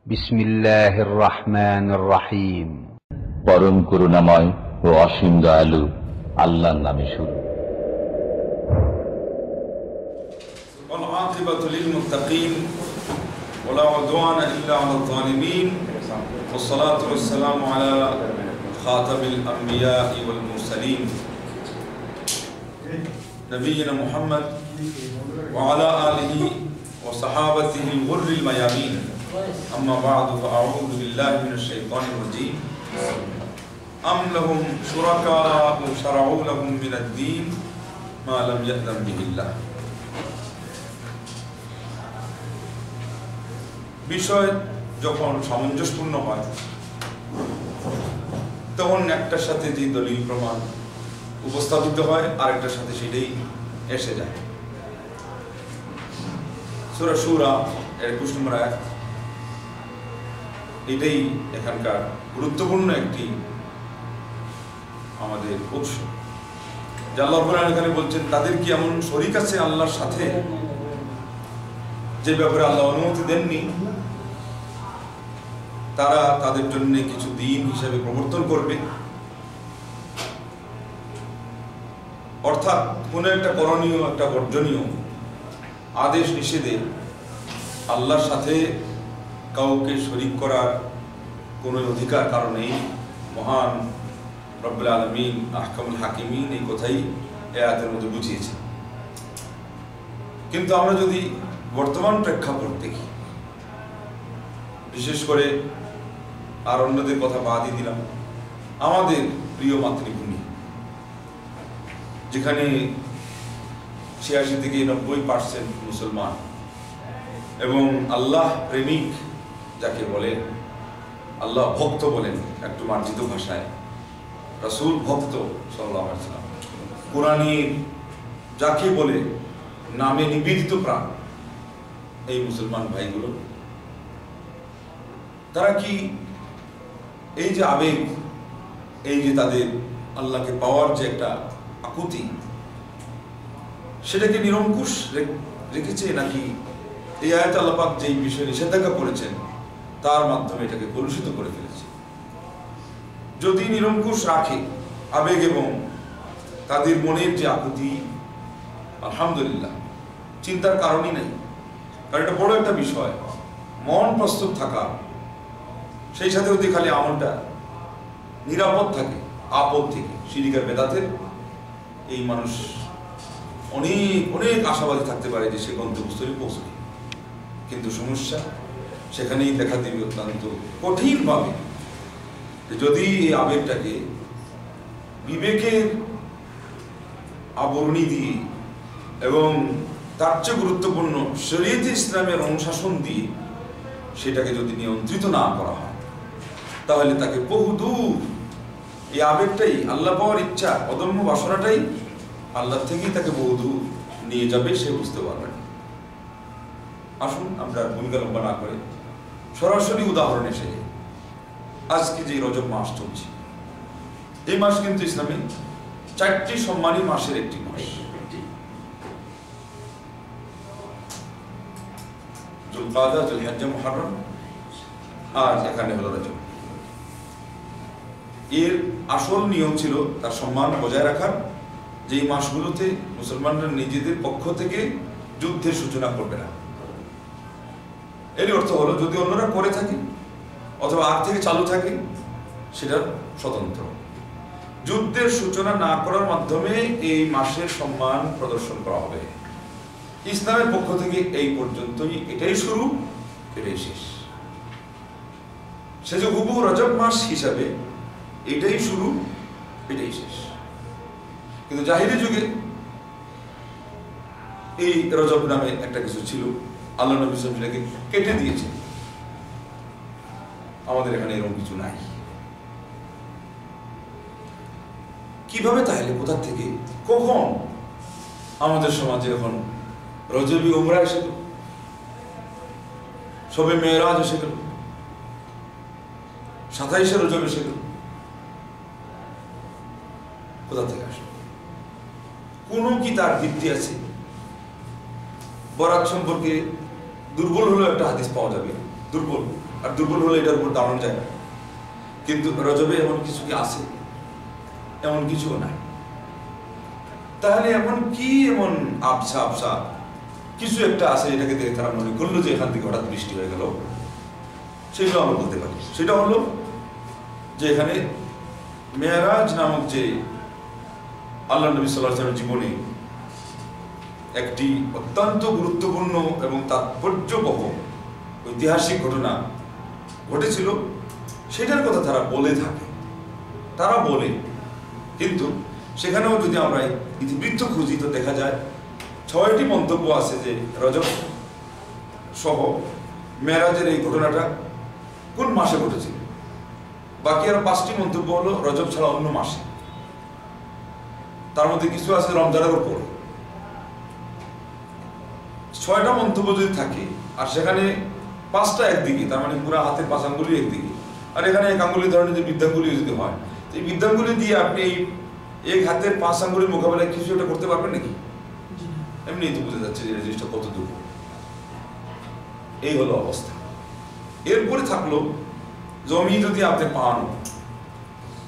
বিসমিল্লাহির রহমানির রহিম। পরম করুণাময় ও অসীম দয়ালু আল্লাহর নামে শুরু। والعاقبة للمتقين ولا عدوان إلا على الظالمين والصلاة والسلام على خاتم الأنبياء والمرسلين نبينا محمد وعلى آله وصحابته الغر الميامين. أما بعد فأعوذ بالله من الشيطان الرجيم. أم لهم شركاء شرعوا لهم من الدين ما لم يأذن به الله. বিষয় যখন সামঞ্জস্যপূর্ণ হয় তখন একটার সাথে যে দলিল প্রমাণ উপস্থাপিত হয় আরেকটার সাথে সেটাই এসে যায়। সূরা শূরা 21 নম্বর আয়াত, এটাই এখানকার গুরুত্বপূর্ণ একটি আমাদের উৎস। আল্লাহ কোরআন এখানে বলছেন, তাদের কি এমন শরীক আছে আল্লাহর সাথে যে ব্যাপারে আল্লাহ অনুমতি দেননি, তারা তাদের জন্য কিছু দিন হিসেবে প্রবর্তন করবে। অর্থাৎ কোন একটা করণীয়, একটা বর্জনীয় আদেশ নিষেধে আল্লাহর সাথে কাউকে শরীক করার কোন অধিকার কারণেই মহান রব্বুল আলামিন আহকামুল হাকিমিন এই কথাই এই আয়াতের মধ্যে বুঝিয়েছে। কিন্তু আমরা যদি বর্তমান প্রেক্ষাপট দেখি, বিশেষ করে আর অন্যদের কথা বাদই দিলাম, আমাদের প্রিয় মাতৃভূমি যেখানে ৮৬ থেকে ৯০% মুসলমান এবং আল্লাহ প্রেমিক যাকে বলেন, আল্লাহ ভক্ত বলেন একটু মার্জিত ভাষায়, রাসূল ভক্ত সাল্লাল্লাহু আলাইহি ওয়াসাল্লাম, কুরআনের যাকে বলে নামে নিবেদিত প্রাণ, এই মুসলমান ভাইগুলো তারা কি এই যে আবেগ, এই যে তাদের আল্লাহকে পাওয়ার যে একটা আকুতি, সেটাকে নিরঙ্কুশ রেখেছে, নাকি এই আয়াতে আল্লাহ পাক যেই বিষয়ে নিষেধাজ্ঞা করেছেন তার মাধ্যমে এটাকে কলুষিত করে ফেলেছে? যদি নিরঙ্কুশ রাখে আবেগ এবং তাদের মনের যে আকুতি, আলহামদুলিল্লাহ, চিন্তার কারণই নেই, কারণ এটা বড় একটা বিষয়। মন প্রস্তুত থাকা, সেই সাথে যদি খালি আমলটা নিরাপদ থাকে আপদ থেকে, শিরিকের বেদাতের, এই মানুষ অনেক অনেক আশাবাদী থাকতে পারে যে সে গন্তব্যস্থলে পৌঁছবে। কিন্তু সমস্যা সেখানেই দেখা দিবে অত্যন্ত কঠিনভাবে। যদি এই আবেগটাকে বিবেকের আবরণী দিয়ে এবং তার চেয়ে গুরুত্বপূর্ণ শরীয়তে ইসলামের অনুশাসন দিয়ে সেটাকে যদি নিয়ন্ত্রিত না করা হয়, তাহলে তাকে বহুদূর এই আবেগটাই, আল্লাহ পাওয়ার ইচ্ছা, অদম্য বাসনাটাই আল্লাহ থেকেই তাকে বহুদূর নিয়ে যাবে, সে বুঝতে পারবে না। আসুন আমরা ভূমিকা লম্বা না করে সরাসরি উদাহরণ এসে যাই। আজকে যে রজব মাস চলছে, এই মাস কিন্তু ইসলামে 4টি সম্মানী মাসের একটি মাস। যুলকাদা, যুলহিজ্জা, মুহররম, আর এখানে হলো রজব। এর আসল নিয়ম ছিল তার সম্মান বজায় রাখার, যে এই মাসগুলোতে মুসলমানরা নিজেদের পক্ষ থেকে যুদ্ধের সূচনা করবে না। এর অর্থ হলো যদি অন্যরা করে থাকে অথবা আগ থেকে চালু থাকে, সেটা স্বতন্ত্র। যুদ্ধের সূচনা না করার মাধ্যমে এই মাসের সম্মান প্রদর্শন করা হবে। ইসলামের পক্ষ থেকে এই পর্যন্তই, এটাই শুরু, এটাই শেষ। সে যে হুবহু রজব মাস হিসাবে এটাই শুরু, এটাই শেষ। কিন্তু জাহিলি যুগে এই রজব নামে একটা কিছু ছিল, আল্লাহ নবী সেটাকে কেটে দিয়েছে। আমাদের এখানে এরকম কিছু নাই। কিভাবে তাহলে, কোথা থেকে, কখন আমাদের সমাজে এখন রজবী উমরা এসে গেল, শবে মেরাজ এসে গেল, 27শে রজব এসে গেল? কোথা থেকে আসলো? কোন কি তার ভিত্তি আছে? বরাত সম্পর্কে দুর্বল হলেও একটা হাদিস পাওয়া যাবে, দুর্বল, আর দুর্বল হলে এটার উপর দাঁড়ানো যায় না। কিন্তু রজবে এমন কিছু কি আছে? এমন কিছুও নাই। তাহলে এমন কি এমন আবসা আবসা কিছু একটা আছে এটাকে দেখে তারা মনে করলো যে এখান থেকে হঠাৎ বৃষ্টি হয়ে গেল? সেটাও আমরা বলতে পারি। সেটা হলো যে এখানে মেরাজ নামক যে আল্লাহ নবী সাল্লাল্লাহু আলাইহি ওয়াসাল্লামের জীবনে একটি অত্যন্ত গুরুত্বপূর্ণ এবং তাৎপর্যবহ ঐতিহাসিক ঘটনা ঘটেছিল, সেটার কথা তারা বলে থাকে, তারা বলে। কিন্তু সেখানেও যদি আমরা ইতিবৃত্ত খুঁজি তো দেখা যায় 6টি মন্তব্য আছে যে রজব সহ মেরাজের এই ঘটনাটা কোন মাসে ঘটেছিল। বাকি আর 5টি মন্তব্য হলো রজব ছাড়া অন্য মাসে। তার মধ্যে কিছু আছে রমজানের উপর। 6টা মন্তব্য যদি থাকে আর সেখানে 5টা একদিকে, তার মানে পুরো হাতের 5 আঙ্গুলি একদিকে, আর এখানে 1 আঙ্গুলি ধরনের যে বৃদ্ধাঙ্গুলি যদি হয়, তো এই বৃদ্ধাঙ্গুলি দিয়ে আপনি এই হাতের 5 আঙ্গুলির মোকাবেলায় কিছু একটা করতে পারবেন নাকি? এমনি তো বোঝা যাচ্ছে যে জিনিসটা কত দূর। এই হলো অবস্থা। এরপরে থাকলো জমি যদি আপনি পান,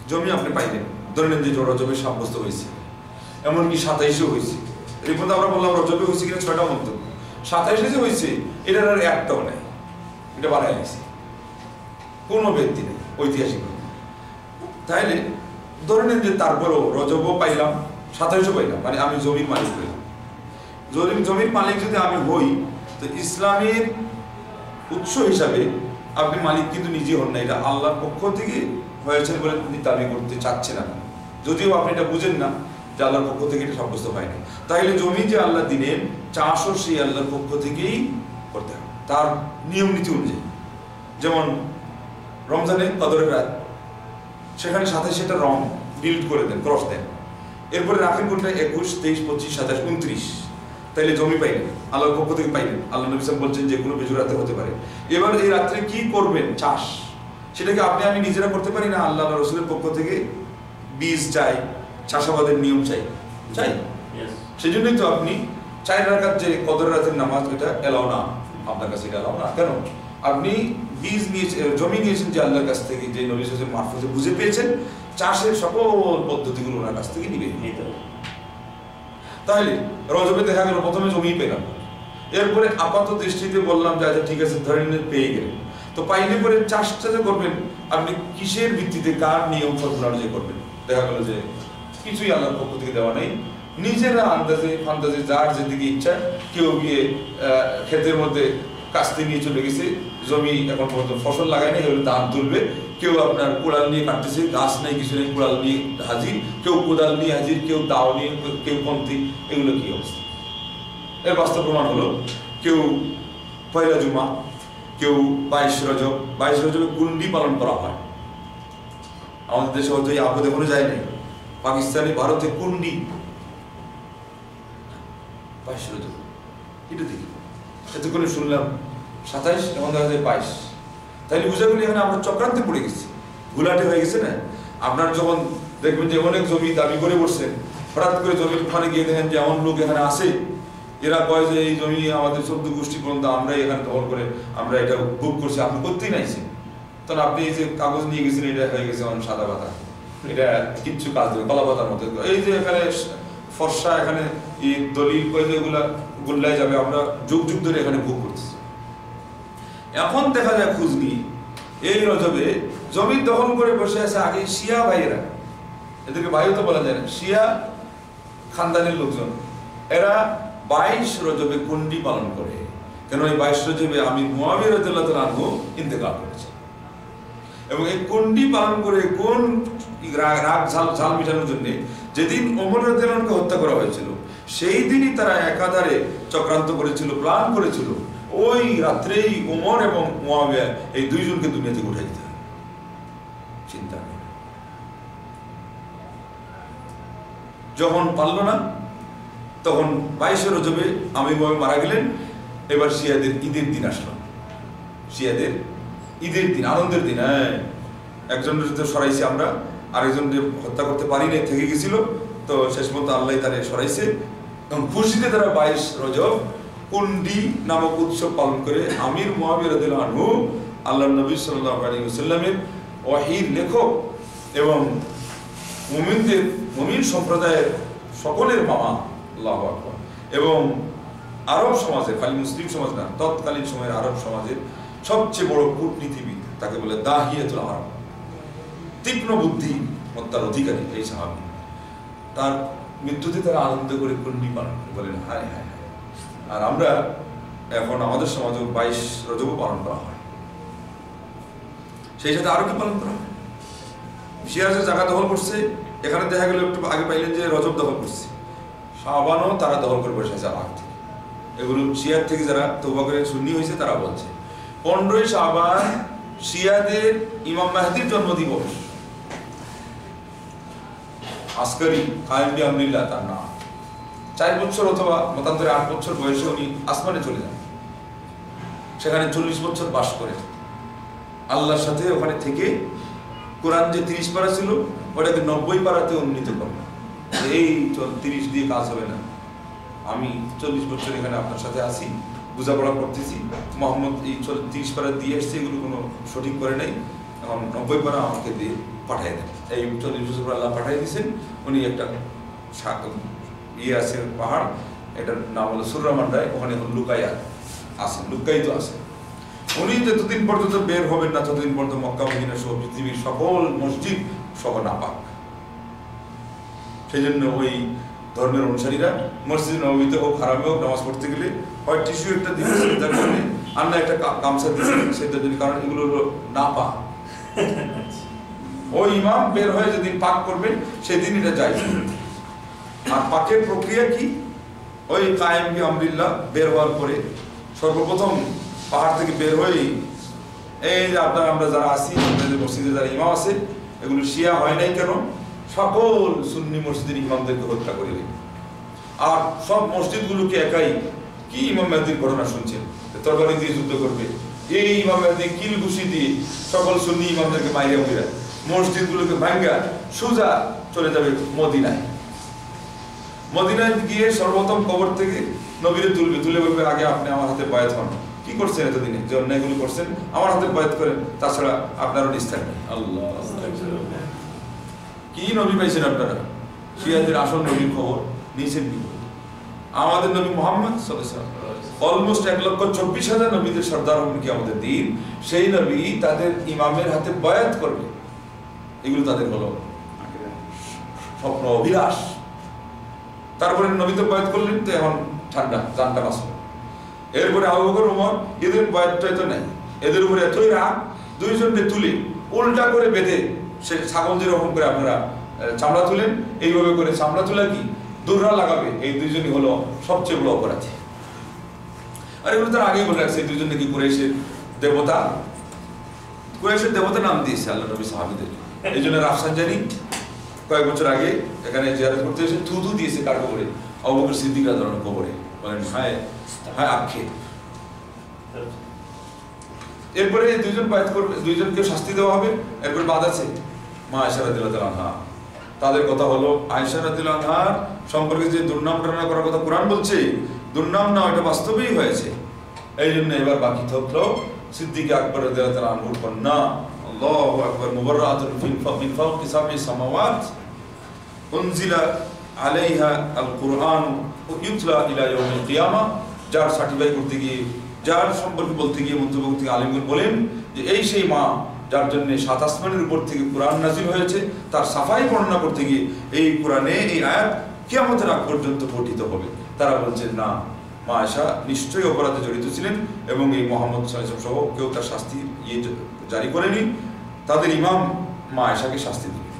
জমি আপনি পাইলেন, ধরে নেন যে রজবে সাব্যস্ত হয়েছে, এমনকি 27-এও হয়েছে। এর মধ্যে আমরা বললাম রজবে হয়েছে কিনা 6টা মন্তব্য, 27-এ যে হয়েছে এটার আর একটাও নেই, এটা বানায় গেছে, কোনো ব্যক্তি নেই ঐতিহাসিক। তাইলে ধরে নেন যে তারপরেও রজবও পাইলাম, 27-ও পাইলাম, মানে আমি জমির মালিক হইলাম। জমির মালিক যদি আমি হই, তো ইসলামের উৎস হিসাবে আপনি মালিক কিন্তু নিজে হন না, এটা আল্লাহর পক্ষ থেকে হয়েছে বলে তিনি দাবি করতে চাচ্ছেন না, যদিও আপনি এটা বুঝেন না যে আল্লাহর পক্ষ থেকে এটা সাব্যস্ত হয়নি। তাইলে জমি যে আল্লাহ দিলেন, চাষও সেই আল্লাহর পক্ষ থেকেই করতে হবে তার নিয়ম নীতি অনুযায়ী। যেমন রমজানে কদরের রাত, সেখানে 27টা রং ডিলিট করে দেন, ক্রস দেন। এরপরে রাখেন কোনটা 21, 23, 25, 27, 29। তাইলে জমি পাইলেন, আল্লাহর পক্ষ থেকে পাইলেন। আল্লাহ নবী সাল্লাল্লাহু আলাইহি ওয়াসাল্লাম বলছেন যে কোনো বেজুর রাতে হতে পারে। এবার এই রাত্রে কি করবেন? চাষ। সেটাকে আপনি আমি নিজেরা করতে পারি না, আল্লাহ রাসূলের পক্ষ থেকে বীজ চাই, চাষাবাদের নিয়ম চাই, সেই জন্যই তো আপনি 4 রাকাত যে কদর রাতের নামাজ, এটা এলাও না আপনার কাছে, এটা এলাও না। কেন? আপনি বীজ নিয়েছেন, জমি নিয়েছেন যে আল্লাহর কাছ থেকে, যে নবী সাল্লাল্লাহু আলাইহি ওয়াসাল্লাম মারফতে বুঝে পেয়েছেন, চাষের সকল পদ্ধতিগুলো ওনার কাছ থেকে নিবেন। তাহলে রজবে দেখা গেল প্রথমে জমি পেলাম, এরপরে আপাত দৃষ্টিতে বললাম যে আচ্ছা ঠিক আছে, ধরে নিয়ে পেয়ে গেলেন। তো পাইলে পরে চাষটা যে করবেন, আপনি কিসের ভিত্তিতে, কার নিয়ম ফর্মুলা অনুযায়ী করবেন? দেখা গেল যে কিছুই আল্লাহর পক্ষ থেকে দেওয়া নেই, নিজেরা আন্দাজে ফান্দাজে যার যেদিকে ইচ্ছা, কেউ গিয়ে ক্ষেতের মধ্যে কাস্তে নিয়ে চলে গেছে, জমি এখন পর্যন্ত ফসল লাগায় নাই, এগুলো ধান তুলবে, কেউ আপনার কোড়াল নিয়ে কাটতেছে, গাছ নেই কিছু নেই, কোড়াল নিয়ে হাজির, কেউ কোদাল নিয়ে হাজির, কেউ দাও নিয়ে, কেউ পন্থী। এগুলো কি অবস্থা? এর বাস্তব প্রমাণ হলো কেউ পয়লা জুমা, কেউ 22 রজব। 22 রজবে কুন্ডি পালন করা হয়। আমাদের দেশে হয়তো এই আপদে কোনো যায় নাই, পাকিস্তানে, ভারতে কুন্ডি 22 রজব। এটা দেখি এতক্ষণে শুনলাম 27, এখন দেখা যায় 22। তাইলে বুঝা গেলে এখানে আমরা চক্রান্তে পড়ে গেছি, গুলাটে হয়ে গেছে না। আপনার যখন দেখবেন যে অনেক জমি দাবি করে বসছেন, হঠাৎ করে জমির ওখানে গিয়ে দেখেন যে এমন লোক এখানে আসে, এরা কয় যে এই জমি আমাদের 14 গোষ্ঠী পর্যন্ত আমরাই এখানে দখল করে আমরা এটা বুক করছি, আপনি করতেই নাইছেন। তখন আপনি এই যে কাগজ নিয়ে গেছেন, এটা হয়ে গেছে অনেক সাদা পাতা, এটা কিচ্ছু কাজ দেবে, কলা পাতার মতো। এই যে এখানে ফর্সা, এখানে এই দলিল কয় যে এগুলা গুল্লায় যাবে, আমরা যুগ যুগ ধরে এখানে ভোগ করতেছি। এখন দেখা যায় খোঁজ নিয়ে এই রজবে জমি দখল করে বসে আছে আগে শিয়া ভাইয়েরা, এদেরকে ভাইও তো বলা যায় না, শিয়া খানদানের লোকজন, এরা 22 রজবে কুন্ডি পালন করে। কেন? এই 22 রজবে আমির মুয়াবিয়া রাদিয়াল্লাহু তাআলা আনহু ইন্তেকাল করেছে, এবং এই কুন্ডি পালন করে কোন রাগ ঝাল মিটানোর জন্য যেদিন ওমর রাদিয়াল্লাহু আনহুকে হত্যা করা হয়েছিল, সেই দিনই তারা একাধারে চক্রান্ত করেছিল, প্ল্যান করেছিল, ওই রাত্রেই ওমর এবং মুয়াবিয়া এই দুইজনকে দুনিয়া থেকে উঠাই দিতে হবে। চিন্তা নেই। যখন পারল না, তখন 22 রজবে আমির মুয়াবিয়া মারা গেলেন। এবার শিয়াদের ঈদের দিন আসলো, শিয়াদের ঈদের দিন, আনন্দের দিন। হ্যাঁ, একজনের তো সরাইছি আমরা, আরেকজনকে হত্যা করতে পারি না, থেকে গেছিল, তো শেষ পর্যন্ত আল্লাহ তারে সরাইছে। এবং খুশিতে তারা 22 রজব কুন্ডি নামক উৎসব পালন করে আমির মুআবিয়া রাদিয়াল্লাহু আনহু আল্লাহর নবী সাল্লাল্লাহু আলাইহি ওয়াসাল্লামের ওয়াহির লেখক এবং মুমিন সম্প্রদায়ের সকলের মামা, আল্লাহু আকবার, এবং আরব সমাজের, খালি মুসলিম সমাজ না, তৎকালীন সময়ের আরব সমাজের সবচেয়ে বড় কূটনীতিবিদ, তাকে বলে দাহিয়াতুল আরব, তীক্ষ্ণ বুদ্ধি মত্তার অধিকারী এই সাহাবী। তার মৃত্যুতে তারা আনন্দ করে কুন্ডি পালন করে, বলেন হায় হায় হায়। আর আমরা এখন আমাদের সমাজেও 22 রজবও পালন করা হয়, সেই সাথে আরো কি পালন করা হয়। শিয়ার যে জায়গা দখল করছে, এখানে দেখা গেল একটু আগে পাইলেন যে রজব দখল করছে, শাবানও তারা দখল করে বসে আছে আগ থেকে। এগুলো শিয়ার থেকে যারা তওবা করে সুন্নি হয়েছে তারা বলছে 15ই শাবান শিয়াদের ইমাম মাহদির জন্মদিবস। আসকারি কায়েম বিআমরিল্লাহ তার নাম। 4 বছর অথবা মতান্তরে 8 বছর বয়সে উনি আসমানে চলে যান, সেখানে 40 বছর বাস করে আল্লাহর সাথে ওখানে থেকে কোরআন যে 30 পারা ছিল ওটাকে 90 পারাতে উন্নীত করলেন। এই 30 দিয়ে কাজ হবে না, আমি 40 বছর এখানে আপনার সাথে আছি, বোঝাপড়া করতেছি, মোহাম্মদ এই 30 পারা দিয়ে এসছে, এগুলো কোনো সঠিক করে নাই, এখন 90 পারা আমাকে দিয়ে পাঠিয়ে দেন। এই 40 বছর পর আল্লাহ পাঠিয়ে দিয়েছেন। উনি একটা আছে পাহাড়, এটার নাম হলো সুররামান্ডায়, ওখানে লুকাইয়া আছেন, লুকায়িত আছেন। উনি যতদিন পর্যন্ত বের হবেন না ততদিন পর্যন্ত মক্কা মদিনা সহ পৃথিবীর সকল মসজিদ সহ নাপাক। সেই জন্য ওই ধর্মের অনুসারীরা মসজিদ নববীতে হোক হারামে হোক নামাজ পড়তে গেলে হয় টিস্যু একটা দিয়েছে তার জন্য, আর না একটা গামছা দিয়েছে সেটার জন্য, কারণ এগুলো হলো নাপাক। ওই ইমাম বের হয়ে যেদিন পাক করবেন সেদিন এটা যায়। আর পাকের প্রক্রিয়া কি? ওই কায়েম বিআমরিল্লাহ বের হওয়ার পরে সর্বপ্রথম পাহাড় থেকে বের হয়ে এই যে আমরা যারা আছি, আমাদের মসজিদে যারা ইমাম আছে, এগুলো শিয়া হয় নাই কেন? সকল সুন্নি মসজিদের ইমামদেরকে হত্যা করে দিই। আর সব মসজিদগুলোকে একাই কি ইমাম মেহদির ঘটনা শুনছেন, তরবারি দিয়ে যুদ্ধ করবে, এই ইমাম মেহদি কিল ঘুষি দিয়ে সকল সুন্নি ইমামদেরকে মাইরা মুইরা মসজিদগুলোকে ভাঙ্গা সোজা চলে যাবে মদিনায়। মদিনায় গিয়ে সর্বপ্রথম কবর থেকে নবীরে তুলবে, তুলে বলবে আগে আপনি আমার হাতে বায়াত হন। কি করছেন এতদিনে যে অন্যায়গুলো করছেন, আমার হাতে বায়াত করেন, তাছাড়া আপনারও নিস্তার নেই। আল্লাহ, কি নবী পাইছেন আপনারা? শিয়াদের আসল নবীর খবর নিয়েছেন কি? আমাদের নবী মুহাম্মদ সাল্লাল্লাহু আলাইহি ওয়াসাল্লাম অলমোস্ট 1,24,000 নবীদের সর্দার হবেন কি আমাদের দিন, সেই নবী তাদের ইমামের হাতে বায়াত করবে। এগুলো তাদের হলো স্বপ্ন, অভিলাষ। তারপরে নবী তো বায়াত করলেন, তো এখন ঠান্ডা জানটা বাঁচল। এরপরে আবু বকর ওমর, এদের বায়াতটাই তো নাই, এদের উপরে এতই রাগ, দুইজনকে তুলে উল্টা করে বেঁধে, সে ছাগল যেরকম করে আপনারা চামড়া তুলেন, এইভাবে করে চামড়া তুলে কি দুর্রা লাগাবে, এই দুইজনই হলো সবচেয়ে বড় অপরাধী। আর এগুলো তার আগেই বলে রাখছে, এই দুইজন নাকি কুরাইশের দেবতা, কুরাইশের দেবতা নাম দিয়েছে আল্লাহ নবী সাহাবীদের। এই জন্য রাফসানজানি কয়েক বছর আগে এখানে জিয়ারত করতে এসে থুতু দিয়েছে কার কবরে? আবু বকর সিদ্দিক রাদিয়াল্লাহু আনহু কবরে। বলেন হায় হায় আক্ষেপ। এরপরে দুইজন বায়াত করবে, দুইজনকে শাস্তি দেওয়া হবে। এরপরে বাদ আছে মা আয়েশা রাদিয়াল্লাহু আনহা। তাদের কথা হলো আয়েশা রাদিয়াল্লাহু আনহার সম্পর্কে যে দুর্নাম প্রেরণা করার কথা কোরআন বলছে, দুর্নাম না, এটা বাস্তবেই হয়েছে। এই জন্য এবার বাকি থাকলো সিদ্দিক আকবর রাদিয়াল্লাহু আনহুর কন্যা, আল্লাহু আকবার, মুবাররাতুন মিন ফাওকি সাব'i সামাওয়াত উনজিলা আলাইহা আল কুরআন ইউতলা ইলা ইয়াউমিল কিয়ামা। যার সার্টিফাই করতে গিয়ে, যার সম্পর্কে বলতে গিয়ে মন্তব্য করতে গিয়ে আলেমগণ বলেন যে এই সেই মা যার জন্য 7 আসমানের উপর থেকে কোরআন নাজিল হয়েছে, তার সাফাই বর্ণনা করতে গিয়ে এই কোরআনে এই আয়াত কিয়ামতের আগ পর্যন্ত পঠিত হবে। তারা বলছেন না, মা আয়েশা নিশ্চয়ই অপরাধে জড়িত ছিলেন এবং এই মুহাম্মদ সাল্লাল্লাহু আলাইহি ওয়াসাল্লাম সহ কেউ তার শাস্তি জারি করেনি। তাদের ইমাম মা আয়েশাকে শাস্তি দিলেন।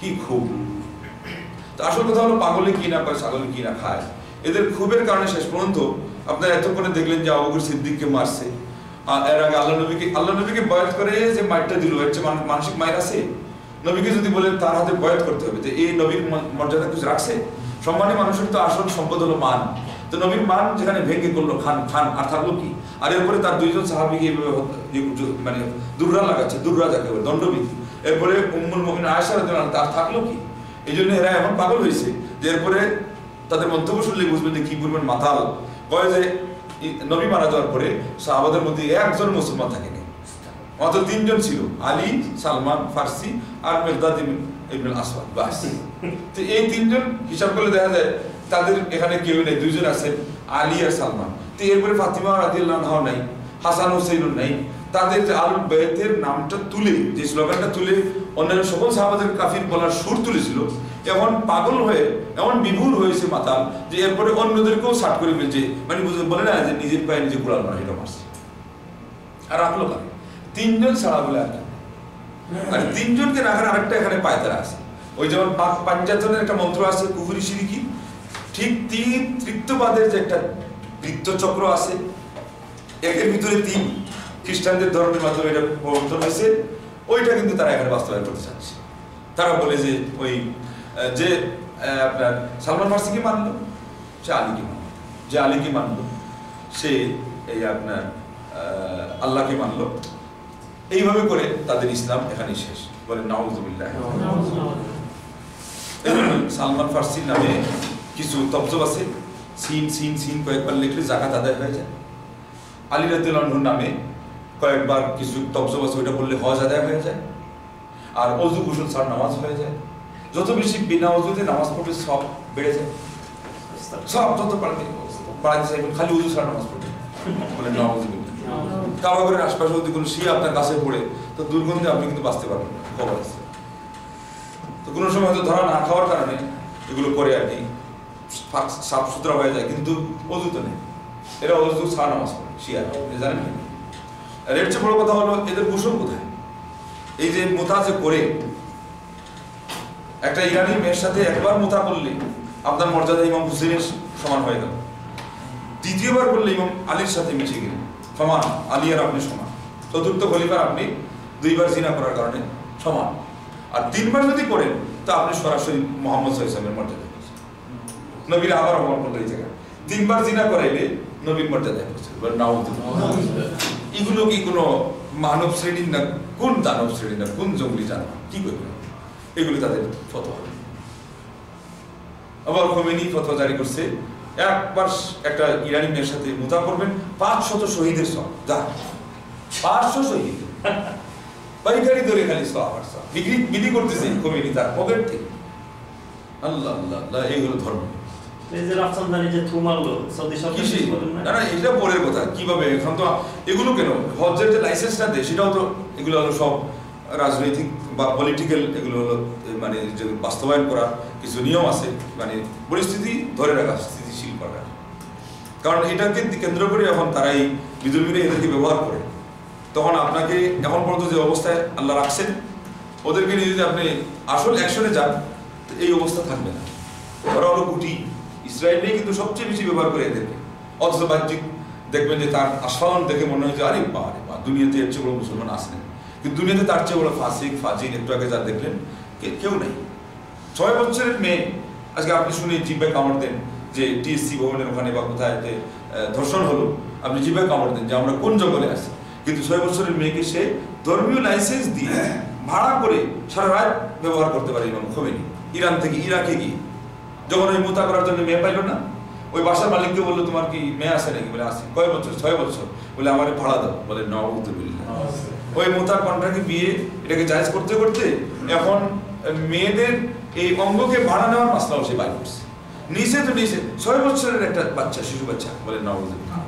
কি খুব! তো আসল কথা হলো পাগলে কি না পায়, ছাগলে কি না খায়। এদের ক্ষোভের কারণে শেষ পর্যন্ত আপনারা এতক্ষণে দেখলেন যে আবু বকর সিদ্দিককে মারছে। আর এর আগে আল্লাহ নবীকে বয়াত করে যে মাইরটা দিল, এর চেয়ে মানসিক মাইর আছে? নবীকে যদি বলেন তার হাতে বয়াত করতে হবে, যে এই নবীর মর্যাদা কিছু রাখছে? সম্মানী মানুষের তো আসল সম্পদ হলো মান। তো নবীর মান যেখানে ভেঙে করলো খান খান, আর থাকলো কি? আর এরপরে তার দুইজন সাহাবীকে মানে দুর্রা লাগাচ্ছে, দুর্রা যাকে বলে দণ্ডবিধি। এরপরে উম্মুল মুমিনিন আয়েশা রাদিয়াল্লাহু আনহা, তার থাকলো কি? এই জন্য এরা এমন পাগল হয়েছে যে এরপরে তাদের মন্তব্য শুনলে বুঝবেন যে কি পরিমাণ মাতাল। কয় যে নবী মারা যাওয়ার পরে সাহাবাদের মধ্যে একজন মুসলমান থাকেনি, মাত্র 3 জন ছিল, আলী, সালমান ফার্সি আর মিকদাদ ইবনুল আসওয়াদ, বাস। তো এই 3 জন হিসাব করলে দেখা যায় তাদের এখানে কেউ নেই, 2 জন আছেন, আলী আর সালমান। তো এরপরে ফাতিমা রাদিয়াল্লাহু আনহা নাই, হাসান হুসাইন নাই। তাদের যে আলুল বাইতের নামটা তুলে, যে স্লোগানটা তুলে অন্যান্য সকল সাহাবাদের কাফির বলার সুর তুলেছিল, এমন পাগল হয়ে এমন বিভোর হয়েছে মাতাল যে এরপরে অন্যদেরকেও সাট করে ফেলছে, মানে বলে না যে নিজের পায়ে নিজে কুড়াল মারা, এটা মারছে। আর রাখলো কারণ 3 জন ছাড়া বলে আর 3 জনকে রাখার আরেকটা এখানে পায়তারা আছে। ওই যেমন পাঞ্জাতনের একটা মন্ত্র আছে কুফরি শিরিকি, ঠিক তৃতীয়বাদের যে একটা বৃত্তচক্র আছে, একের ভিতরে 3 খ্রিস্টানদের ধর্মের মাধ্যমে এটা প্রবর্তন হয়েছে, ওইটা কিন্তু তারা এখানে বাস্তবায়ন করতে চাচ্ছে। তারা বলে যে ওই যে আপনার সালমান ফার্সিকে মানলো, সে আলীকে মানলো, যে আলীকে মানলো সে এই আপনার আল্লাহকে মানলো। এইভাবে করে তাদের ইসলাম এখানেই শেষ। বলে নাউযুবিল্লাহ। সালমান ফার্সির নামে কিছু তবজব আছে, সিন সিন সিন কয়েকবার লিখলে যাকাত আদায় হয়ে যায়। আলী রাদিয়াল্লাহু আনহুর নামে কয়েকবার কিছু তবজব আছে, ওইটা বললে হজ আদায় হয়ে যায়। আর অজু গোসল ছাড়া নামাজ হয়ে যায়। যত বেশি বিনা অজুতে নামাজ পড়বে সব বেড়ে যায়, সব যত বাড়াতে চাইবেন, খালি অজু ছাড়া নামাজ পড়বে। বলে নাউযুবিল্লাহ। কাবাগরের আশপাশে যদি কোনো শিয়া আপনার কাছে পড়ে, তো দুর্গন্ধে আপনি কিন্তু বাঁচতে পারবেন না, খবর আছে। তো কোনো সময় হয়তো ধরা না খাওয়ার কারণে এগুলো করে আর কি সাফ সুতরা হয়ে যায়, কিন্তু অজু তো নেই। এরা অজু ছাড়া নামাজ পড়ে শিয়া, জানেন। আর এর চেয়ে বড় কথা হলো এদের গোসল কোথায়? এই যে মোতা যে করে, একটা ইরানি মেয়ের সাথে একবার মোতা করলে আপনার মর্যাদা ইমাম হুসেনের সমান হয়ে গেল, দ্বিতীয়বার করলে ইমাম আলীর সাথে মিশে গেলেন, সমান, আলী আর আপনি সমান। চতুর্থ খলিফার আপনি 2 বার জিনা করার কারণে সমান। আর 3 বার যদি করেন তা আপনি সরাসরি মুহাম্মদ সাল্লাল্লাহু আলাইহি ওয়াসাল্লামের মর্যাদা পেয়েছেন। নবীর আবার অমল করলে এই জায়গায় 3 বার জিনা করাইলে নবীর মর্যাদা পেয়েছেন। এগুলো কি কোনো মানব শ্রেণীর না কোন দানব শ্রেণীর না কোন জঙ্গলি জানোয়ার, কি করবে? এগুলো তাদের ফতোয়া। আবার খোমেনি ফতোয়া জারি করছে, একবার একটা ইরানি মেয়ের সাথে মুতা করবেন 500 শহীদের সব, যা 500 শহীদ পাইকারি ধরে খালি সব আর সব বিধি করতেছে খোমেনি তার পকেট থেকে। আল্লাহ আল্লাহ আল্লাহ, এইগুলো ধর্ম। না এটা পরের কথা, কিভাবে এখন তো এগুলো কেন হজ্জের যে লাইসেন্সটা দেয় সেটাও তো, এগুলো হলো সব রাজনৈতিক বা পলিটিক্যাল, এগুলো হলো মানে যে বাস্তবায়ন করার কিছু নিয়ম আছে, মানে পরিস্থিতি ধরে রাখা, স্থিতিশীল করা। কারণ এটাকে কেন্দ্র করে এখন তারা এই বিধর্মীরা এদেরকে ব্যবহার করে, তখন আপনাকে এখন পর্যন্ত যে অবস্থায় আল্লাহ রাখছেন, ওদেরকে নিয়ে যদি আপনি আসল অ্যাকশনে যান তো এই অবস্থা থাকবে না। ওরা হলো গুটি, ইসরায়েলেই কিন্তু সবচেয়ে বেশি ব্যবহার করে এদেরকে। অথচ বাহ্যিক দেখবেন যে তার আস্ফালন দেখে মনে হয় যে আরে বা দুনিয়াতে এর চেয়ে বড় মুসলমান আসেন, কিন্তু দুনিয়াতে তার চেয়ে বড় ফাসিক ফাজিল একটু আগে যা দেখলেন কেউ নেই। 6 বছরের মেয়ে, আজকে আপনি শুনে জিব্বায় কামড় দেন যে টিএসসি ভবনের ওখানে বা কোথায় যে ধর্ষণ হলো, আপনি জিব্বায় কামড় দেন যে আমরা কোন জঙ্গলে আছি। কিন্তু 6 বছরের মেয়েকে সে ধর্মীয় লাইসেন্স দিয়ে ভাড়া করে সারা রাত ব্যবহার করতে পারে ইমাম খোমেনি। ইরান থেকে ইরাকে গিয়ে যখন ওই মোতা করার জন্য মেয়ে পাইল না, ওই বাসার মালিককে বললো তোমার কি মেয়ে আছে নাকি? বলে আছে। কয় বছর? 6 বছর। বলে আমার ভাড়া দাও। বলে নাউযুবিল্লাহ। ওই মোতা কন্ট্রাক্টে বিয়ে এটাকে জায়েজ করতে করতে এখন মেয়েদের এই অঙ্গকে ভাড়া নেওয়ার মাসলাও সে বাইর করছে। নিচে তো নিচে 6 বছরের একটা বাচ্চা, শিশু বাচ্চা। বলে নাউযুবিল্লাহ।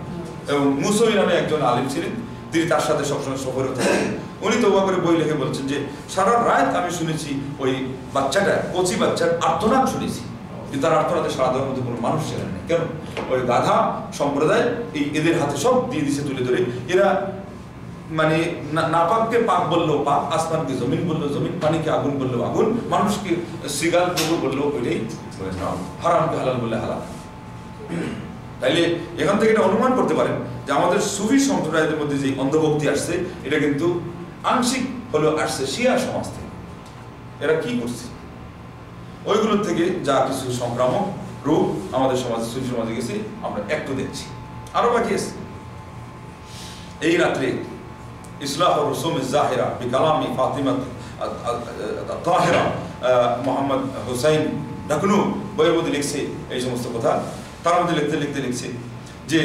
এবং মুসৌই নামে একজন আলিম ছিলেন, তিনি তার সাথে সবসময় সফরে থাকেন। উনি তওবা করে বই লিখে বলছেন যে সারা রাত আমি শুনেছি ওই বাচ্চাটা, কচি বাচ্চার আর্তনাদ শুনেছি, কিন্তু তার আর্তনাদে সারা দেওয়ার মধ্যে কোনো মানুষ ছিলেন না। কেন? ওই গাধা সম্প্রদায় এদের হাতে সব দিয়ে দিছে তুলে ধরে। এরা মানে নাপাককে পাক বললো পাক, আসমানকে জমিন বললো জমিন, পানিকে আগুন বললো আগুন, মানুষকে শ্রীগাল প্রভু বললো ওইটাই, হারামকে হালাল বললে হালাল। তাইলে এখান থেকে এটা অনুমান করতে পারেন যে আমাদের সুফি সম্প্রদায়ের মধ্যে যে অন্ধভক্তি আসছে, এটা কিন্তু আংশিক হলেও আসছে শিয়া সমাজ থেকে। এরা কি করছে? ওইগুলোর থেকে যা কিছু সংক্রামক রোগ আমাদের সমাজে, সুফি সমাজে গেছে, আমরা একটু দেখছি, আরো বাকি আছে। এই রাত্রে ইসলাহ রসুম জাহেরা বিকালামি ফাতিমা তাহেরা মোহাম্মদ হুসাইন ডাকুনু বইয়ের মধ্যে লিখছে এই সমস্ত কথা। তার মধ্যে লিখতে লিখতে লিখছে যে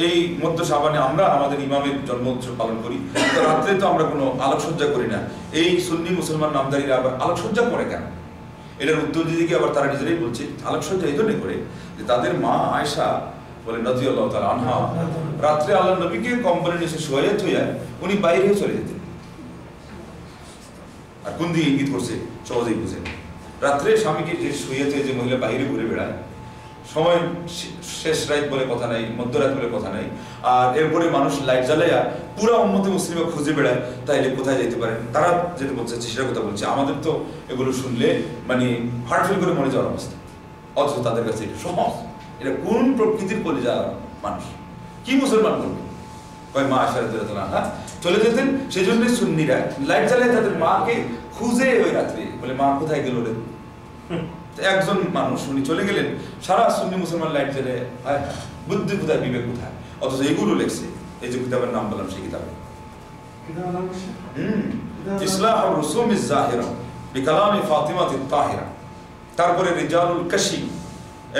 এই মধ্য শাবানে আমরা আমাদের ইমামের জন্ম উৎসব পালন করি, তো রাত্রে তো আমরা কোনো আলোকসজ্জা করি না, এই সুন্নি মুসলমান নামদারিরা আবার আলোকসজ্জা করে কেন? এটার উত্তর দিকে আবার তারা নিজেরাই বলছে আলোকসজ্জা এই জন্যই করে যে তাদের মা আয়েশা বলে রাদিয়াল্লাহু তাআলা আনহা রাত্রে আল্লাহ নবীকে কম্বলের নিচে শোয়াইয়া থইয়া উনি বাইরে চলে যেতেন। আর কোন দিকে ইঙ্গিত করছে সহজেই বুঝেন। রাত্রে স্বামীকে যে শুয়ে যে মহিলা বাইরে ঘুরে বেড়ায়, সময় শেষ রাত বলে কথা নাই, মধ্যরাত বলে কথা নাই, আর এরপরে মানুষ লাইট জ্বালাইয়া পুরো উম্মতে মুসলিমা খুঁজে বেড়ায়, তাইলে কোথায় যেতে পারেন? তারা যেটা বলছে সেটার কথা বলছে। আমাদের তো এগুলো শুনলে মানে হার্ট ফেল করে মরে যাওয়ার অবস্থা, অথচ তাদের কাছে এটা সহজ। এটা কোন প্রকৃতির কলিজা মানুষ, কি মুসলমান করবে? কয় মা আয়েশা রাদিয়াল্লাহু আনহা চলে যেতেন, সেই জন্য সুন্নিরা লাইট জ্বালায় তাদের মাকে খুঁজে ওই রাত্রে বলে মা কোথায় গেল রে? একজন মানুষ উনি চলে গেলেন, সারা সুন্নি মুসলমান লাইট জ্বালে বুদ্ধি কোথায়, বিবেক কোথায়? অথচ এগুলো লেখছে। এই যে কিতাবের নাম বললাম সেই কিতাবে ইসলাহ রুসুম জাহিরা বিকালামি ফাতিমাতিত তাহিরা, তারপরে রিজালুল কাশি,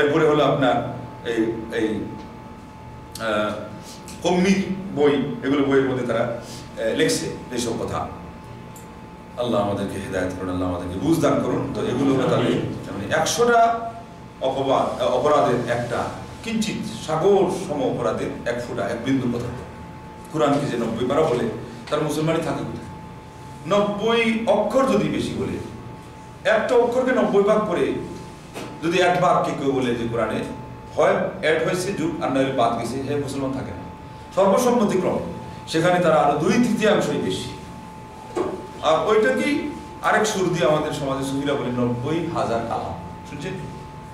এরপরে হলো আপনার এই এই কম্মি বই, এগুলো বইয়ের মধ্যে তারা লেখছে এইসব কথা। আল্লাহ আমাদেরকে হেদায়েত করুন, আল্লাহ আমাদেরকে বুঝ দান করুন। তো এগুলো তাহলে মানে 100টা অপরাধের একটা কিঞ্চিত সাগর সম অপরাধের 1 ফোঁটা 1 বিন্দু কথা। কোরআনকে যে 90 পারা বলে তার মুসলমানই থাকে কোথায়? 90 অক্ষর যদি বেশি বলে, একটা অক্ষরকে 90 ভাগ করে যদি 1 ভাগ কেউ বলে যে কোরআনে হয় অ্যাড হয়েছে যুগ আর নইলে বাদ গেছে, হে মুসলমান থাকে না। সর্বসম্মতিক্রম সেখানে তারা আরো 2/3 বেশি। আর ওইটা কি আরেক সুর দিয়ে আমাদের সমাজে সুফিরা বলে 90,000 কালাম। শুনছেন?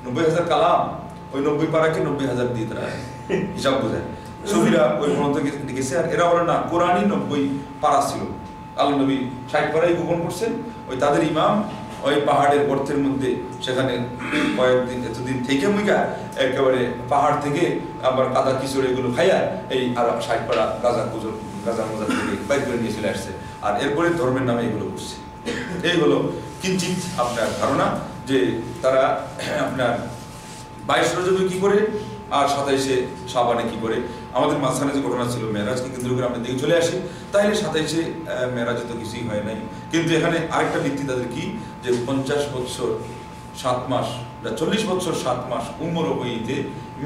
90,000 কালাম, ওই 90 পারাকে 90,000 দিয়ে তারা হিসাব বোঝায়। সুফিরা ওই গ্রন্থ লিখেছে। আর এরা বলে না, কোরআনই 90 পারা ছিল, আল্লাহ নবী 60 পারাই গোপন করছেন। ওই তাদের ইমাম ওই পাহাড়ের গর্তের মধ্যে সেখানে কয়েকদিন এতদিন থেকে মুইকা একেবারে পাহাড় থেকে আবার কাদা কিশোর এগুলো খাইয়া এই আর 60 পারা গাজা মজা থেকে বাইক করে নিয়ে চলে আসছে। আর এরপরে ধর্মের নামে এগুলো করছে। এই হলো কিঞ্চিত আপনার ধারণা যে তারা আপনার 22 রজবে কি করে আর 27শে শাবানে কি করে। আমাদের মাঝখানে যে ঘটনা ছিল মেরাজকে কেন্দ্র করে আমরা দিকে চলে আসি, তাইলে 27শে মেরাজে তো কিছুই হয় নাই। কিন্তু এখানে আরেকটা ভিত্তি তাদের কি, যে 50 বছর 7 মাস 40 বছর 7 মাস উমর হইতে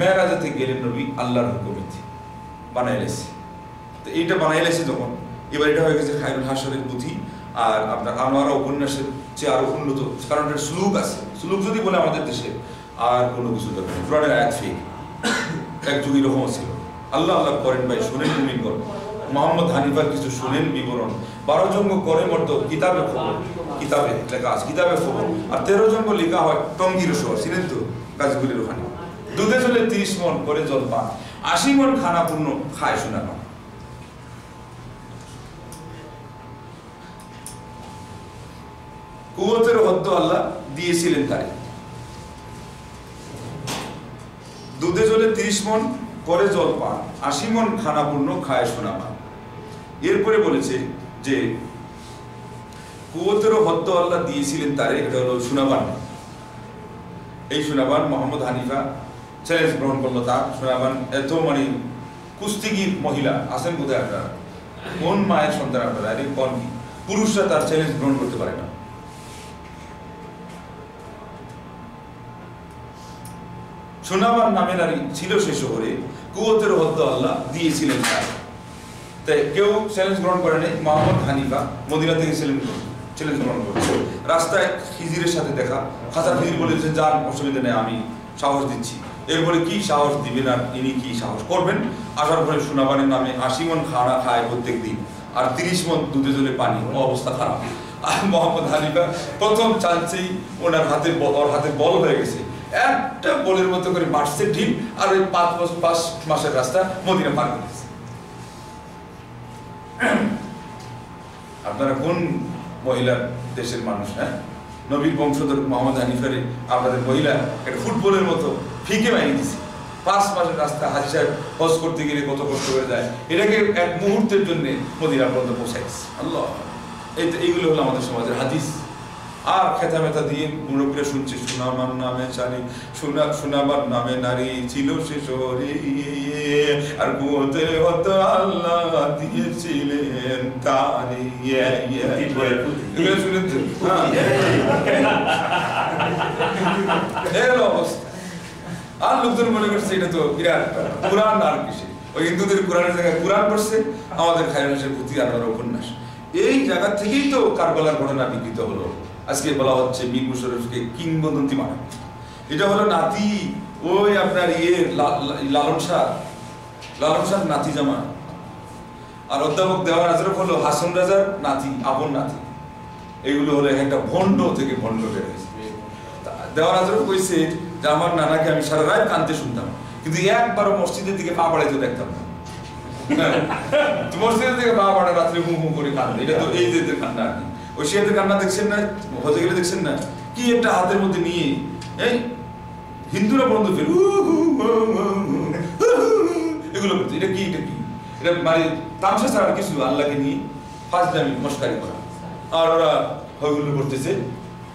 মেরাজেতে গেলেন নবী আল্লাহর হুকুমে বানাইলেছে। তো এইটা বানাইলেছে যখন, এবার এটা হয়ে গেছে খায়রুল হাসরের পুঁথি। আর আপনার আনোয়ারা উপন্যাসের চেয়ে আরো উন্নত, কারণ এর শ্লোক আছে। শ্লোক যদি বলে আমাদের দেশে আর কোনো কিছু দরকার নেই। কোরআনের আয়াত ফেক, এক যুগ এরকম ছিল। আল্লাহ আল্লাহ করেন ভাই, শুনেন মুমিন করেন। মোহাম্মদ হানিফার কিছু শুনেন বিবরণ, 12 জঙ্গ করে মর্দ কিতাবে খবর, কিতাবে লেখা আছে কিতাবে খবর। আর 13 জঙ্গ লেখা হয় টঙ্গির শহর, ছিলেন তো গাছগুলির ওখানে। দুধে চলে 30 মন করে জল পান, 80 মন খানা পূর্ণ খায় শোনা না। কুওয়াতের হদ্দ আল্লাহ দিয়েছিলেন তাই। দুধে জলে 30 মন করে জল পান, 80 মন খানা পূর্ণ খায় সোনা পান। এরপরে বলেছে যে কুওয়াতের হদ্দ আল্লাহ দিয়েছিলেন তারে, এটা হলো সোনাবান। এই সোনাবান মোহাম্মদ হানিফা চ্যালেঞ্জ গ্রহণ করলো। তার সোনাবান এত মানে কুস্তিগির মহিলা আছেন বোধহয় আপনারা, কোন মায়ের সন্তান আপনারা? আরে কোন পুরুষরা তার চ্যালেঞ্জ গ্রহণ করতে পারে না। সোনাবান নামে নারী ছিল সে শহরে, কুওয়াতের হদ্দ আল্লাহ দিয়েছিলেন তার। তাই কেউ চ্যালেঞ্জ গ্রহণ করেনি। মোহাম্মদ হানিফা মদিনা থেকে চ্যালেঞ্জ গ্রহণ করেছে। রাস্তায় খিজিরের সাথে দেখা, খাজা খিজির বলেছে যান অসুবিধা নেই, আমি সাহস দিচ্ছি। এরপরে কি সাহস দিবেন আর ইনি কি সাহস করবেন? আসার পরে সোনাবানের নামে 80 মন খানা খায় প্রত্যেক দিন, আর 30 মন দুধে জলে পানি, অবস্থা খারাপ। আর মোহাম্মদ হানিফা প্রথম চান্সেই ওনার হাতে বল হয়ে গেছে, একটা বলের মতো করে মারছে ঢিল, আর ওই 5 মাসের রাস্তা মদিনা পার করেছে। আপনারা কোন মহিলার দেশের মানুষ? হ্যাঁ, নবীর বংশধর মোহাম্মদ হানিফারে আপনাদের মহিলা একটা ফুটবলের মতো ফিকে বানিয়ে দিচ্ছে। 5 মাসের রাস্তা হাজি সাহেব হজ করতে গেলে কত কষ্ট হয়ে যায়, এটাকে এক মুহূর্তের জন্য মদিনা পর্যন্ত পৌঁছাইছে। আল্লাহ, এইগুলো হলো আমাদের সমাজের হাদিস। আর খেতা মেতা দিয়ে মুরব্বীরা শুনছে সুনামার নামে চারি সুনামার নামে নারী ছিল সে শহরে আর কুয়োতে হতো আল্লাহ দিয়েছিলেন তারি এগুলো শুনেন তো? অবস্থা আর লোকজন মনে করছে এটা তো বিরাট পুরাণ আর কিসে ওই হিন্দুদের কোরআনের জায়গায় কোরআন পড়ছে আমাদের খায়রুন্নেসার প্রতি আনোয়ার উপন্যাস এই জায়গা থেকেই তো কারবালার ঘটনা বিকৃত হলো আজকে বলা হচ্ছে মীর মুশাররফকে কিংবদন্তি মানা এটা হলো নাতি ওই আপনার লালন শাহ নাতি জামা আর অধ্যাপক দেওয়ান আজরফ হলো হাসন রাজার নাতি আপন নাতি এগুলো হলো একটা ভণ্ড থেকে ভণ্ড বের হয়েছে দেওয়ান আজরফ কইছে যে আমার নানাকে আমি সারা রাত কাঁদতে শুনতাম কিন্তু একবারও মসজিদের দিকে পা বাড়াইতে দেখতাম না মসজিদের দিকে পা বাড়া রাত্রে হুম হুম করে কাঁদে এটা তো এই যে কান্না আর কি ওই শিয়াদের কান্না দেখছেন না হতে গেলে দেখছেন না কি একটা হাতের মধ্যে নিয়ে এই হিন্দুরা বন্ধু ফের এগুলো করছে এটা কি এটা মানে তামসা ছাড়া কিছু আল্লাহকে নিয়ে ফাজলামি মস্কারি করা আর ওরা হইগুলো করতেছে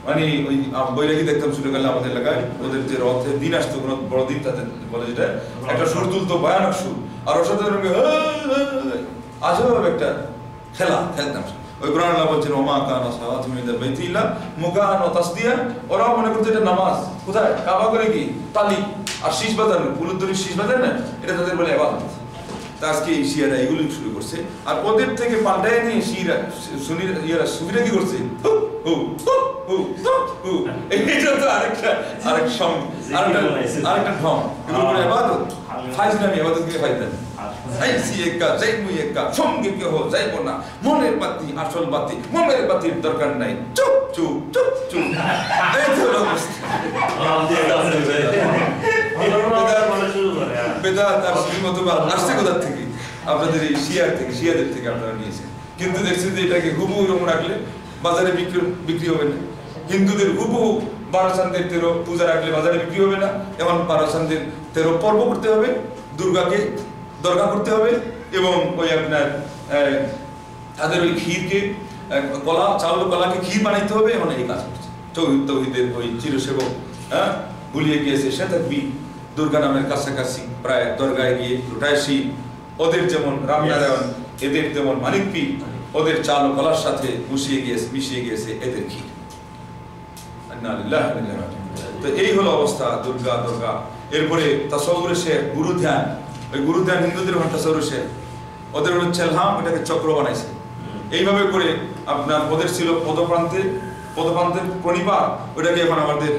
মানে ওই বৈরাগী দেখতাম শুরু করলে আমাদের এলাকায় ওদের যে রথের দিন আসতো কোনো বড় দিন তাদের বলে যেটা একটা সুর তুলতো ভয়ানক সুর আর ওর সাথে আজব একটা খেলতাম ওই কোরআন আল্লাহ বলছেন ওমা কানা সালাতু মিনাল বাইতিল্লাহ মুকান ওয়া তাসদিয়া ওরা মনে করছে এটা নামাজ কোথায় কাবা করে কি তালি আর শীষ বাজানো পুলুদ্দরি শীষ বাজান না এটা তাদের বলে ইবাদত তা আজকে এই শিয়ারা এগুলো শুরু করছে আর ওদের থেকে পাল্টায় নিয়ে শিরা সুনিরা সুফিরা কি করছে এটা তো আরেক সং আরেকটা ঢং এগুলো বলে ইবাদত ফাইজলামি ইবাদত কে ফাইজলামি এই সি একা যাই মুই একা সঙ্গে কেহ যাইব না মনের বাতি আসল বাতি মনের বাতির দরকার নাই চুপ চুপ চুপ চুপ এই তো বেদাত আর শ্রীমতবাদ আসছে কোথা থেকে আপনাদের এই শিয়াদের থেকে আপনারা নিয়েছেন কিন্তু দেখছেন যে এটাকে হুবহু এরকম রাখলে বাজারে বিক্রি হবে না হিন্দুদের হুবহু 12 চাঁদের 13 পূজা রাখলে বাজারে বিক্রি হবে না এবং 12 চাঁদের 13 পর্ব করতে হবে দুর্গাকে দরগা করতে হবে এবং ওই আপনার তাদের ওই ক্ষীরকে কলা চাউল কলাকে ক্ষীর বানাইতে হবে এবং এই কাজ করছে তৌহিদের ওই চিরসেবক ভুলিয়ে গিয়েছে সে থাকবি দুর্গা নামের কাছাকাছি প্রায় দরগায় গিয়ে লুটাইসি ওদের যেমন রামনারায়ণ এদের যেমন মানিক পীর ওদের চাল ও কলার সাথে মিশিয়ে গিয়েছে এদের ক্ষীর তো এই হলো অবস্থা দুর্গা এরপরে তাসাউরে সে গুরু ধ্যান ওই গুরু ধ্যান হিন্দুদের তাসাউরে সে ওদের হলো চেলহাম ওটাকে চক্র বানাইছে এইভাবে করে আপনার ওদের ছিল পদপ্রান্তের প্রণিপাত ওইটাকে এখন আমাদের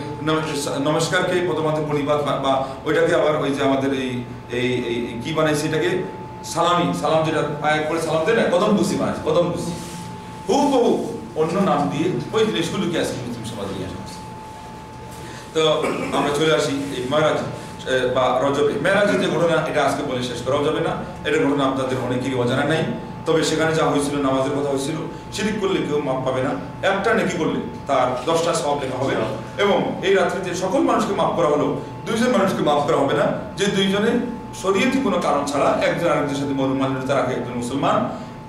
নমস্কারকে পদপ্রান্তের প্রণিপাত বা ওইটাকে আবার ওই যে আমাদের এই কি বানাইছে এটাকে সালাম যেটা পায়ে করে সালাম দেয় না কদম বুসি বানাইছে কদম বুসি হুবহু অন্য নাম দিয়ে ওই জিনিসগুলোকে আজকে মুসলিম সমাজে নিয়ে আসা তো আমরা চলে আসি এই মেরাজ বা রজবে মেরাজের যে ঘটনা এটা আজকে বলে শেষ করাও যাবে না এটা ঘটনা আপনাদের অনেকেরই অজানা নাই তবে সেখানে যা হয়েছিল নামাজের কথা হয়েছিল শিরিক করলে কেউ মাপ পাবে না একটা নেকি করলে তার 10টা সওয়াব লেখা হবে এবং এই রাত্রিতে সকল মানুষকে মাফ করা হলো দুইজন মানুষকে মাফ করা হবে না যে দুইজনে শরীয়তি কোনো কারণ ছাড়া একজন আরেকজনের সাথে মনোমালিন্যতা রাখে একজন মুসলমান